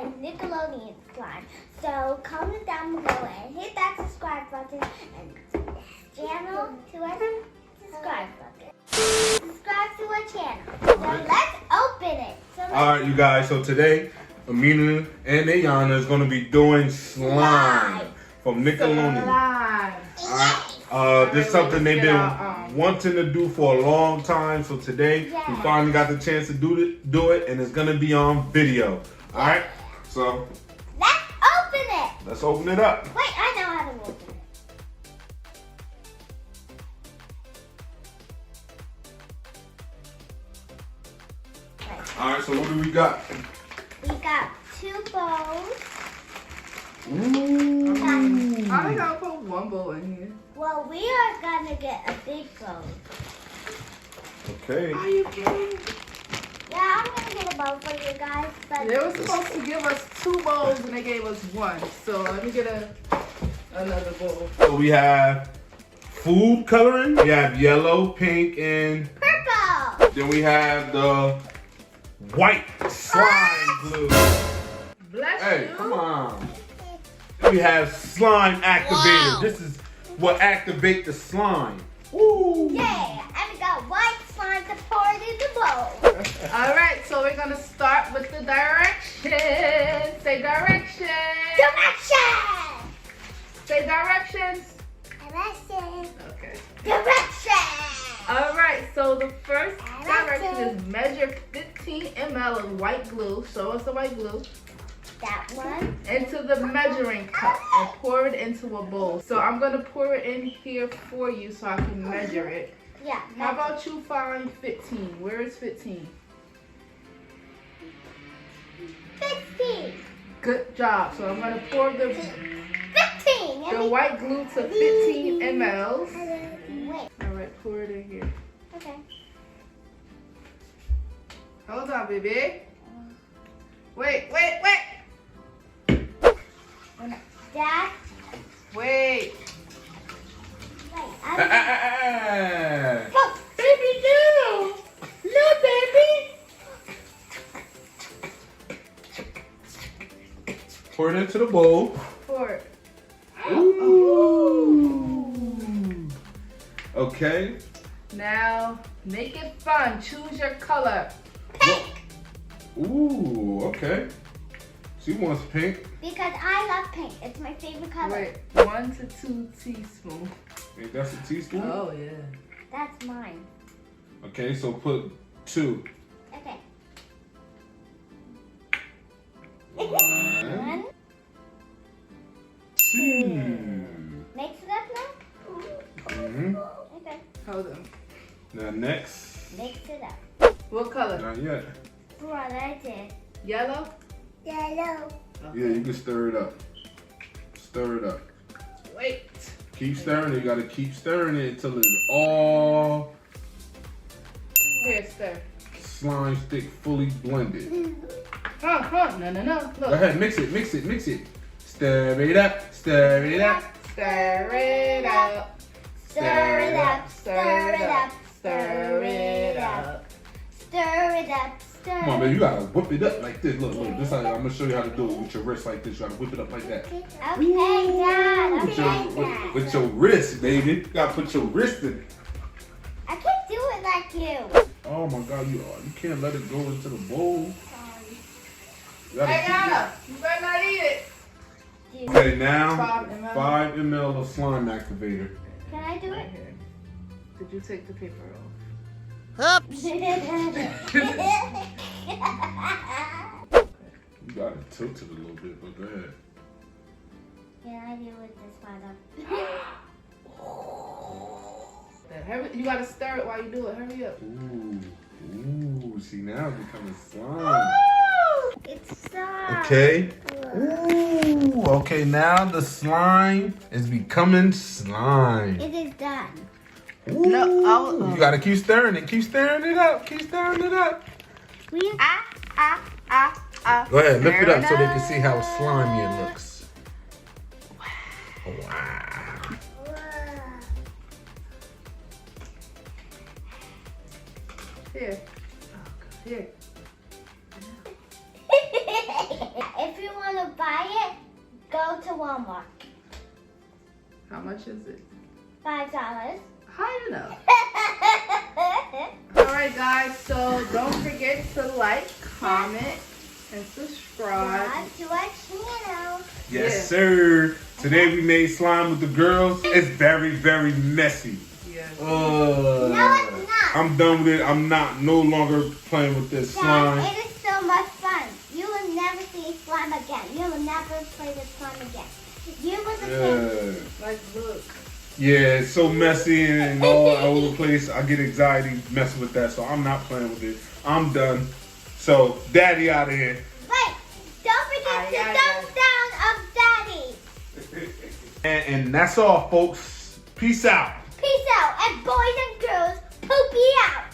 and Nickelodeon slime. So comment down below and hit that subscribe button and channel to our subscribe button. Subscribe to our channel. So let's open it. Alright, you guys, so today Amina and Ayana is going to be doing slime from Nickelodeon. This is something they've been wanting to do for a long time, so today we finally got the chance to do it, and it's going to be on video. Alright, so let's open it. Let's open it up. Wait, I know how to open it. Alright, so what do we got? We got 2 bowls. Ooh. I think I'll put 1 bowl in here. Well, we are gonna get a big bowl. Okay. Are you kidding? Yeah, I'm gonna get a bowl for you guys. But They were supposed to give us 2 bowls and they gave us 1. So let me get another bowl. So we have food coloring. We have yellow, pink, and purple. then we have the white slime glue. Bless Hey, you. come on. We have slime activator. This is what activates the slime. Woo. Yeah, and we got white slime to pour it in the bowl. Alright, so we're gonna start with the directions. Say directions. Direction! Say directions. Direction. Okay. Direction! Alright, so the first direction is measure 15 ml of white glue. Show us the white glue. That one. Into the measuring cup and pour it into a bowl. So I'm going to pour it in here for you so I can measure it. Yeah. How about you find 15? Where is 15? 15. Good job. So I'm going to pour the 15. white glue to 15 mLs. Wait. Alright, pour it in here. Okay. Hold on, baby. Wait. Dad. Wait. Go. Baby, no. No, baby. Pour it into the bowl. Pour it. Ooh. Okay. Now, make it fun. Choose your color. Pink. Ooh, okay. She wants pink. Because I love pink. It's my favorite color. Wait, 1 to 2 teaspoons. Think that's a teaspoon? Oh, yeah. That's mine. Okay, so put 2. Okay. 1, 1. 2. Mix it up now? Mm-hmm. Okay. Hold on. Now next. Mix it up. What color? Not yet. What I did. Yellow? Yellow. Yeah, you can stir it up. Stir it up. Wait. Keep stirring it. You gotta keep stirring it until it's all Here, stir. slime stick fully blended. No. Go Look. ahead, mix it. Stir it up, stir it up. Stir it up. Stir it up. Stir it up. Stir it up. Stir it up. Stir. Come on, baby, you gotta whip it up like this. Look, this how I'm gonna show you how to do it with your wrist like this. You gotta whip it up like that. Okay, Dad. With Okay, your wrist, baby. You gotta put your wrist in it. I can't do it like you. Oh my God, you can't let it go into the bowl. Sorry. You gotta Hey, keep it. Anna, you better not eat it. Okay, now 5 ml. 5 ml of slime activator. Can I do Right it? here. Did you take the paper off? Oops. You gotta tilt it a little bit, but go ahead. Can I do it this one up? Hurry, you gotta stir it while you do it. Hurry up. Ooh, see now it's becoming slime. It's soft. Okay. Ooh, okay, now the slime is becoming slime. It is done. Ooh, No, you gotta keep stirring it. Keep stirring it up. Keep stirring it up. Go ahead, lift it up so they can see how slimy it looks. Wow. Here. Here. If Walmart. How much is it? $5. High enough. Alright guys, so don't forget to like, comment, and subscribe. To our channel. Yes, sir. Today we made slime with the girls. It's very, very messy. Yes. No, it's not. I'm done with it. I'm no longer playing with this slime. Dad, it is so much fun. You will never see slime again. You will never play with slime again. You will the Like, look. Yeah, it's so messy and all over the place. I get anxiety messing with that, so I'm not playing with it. I'm done. So, Daddy out of here. Wait, don't forget to thumbs down of Daddy. And that's all, folks. Peace out. Peace out, and boys and girls, poopy out.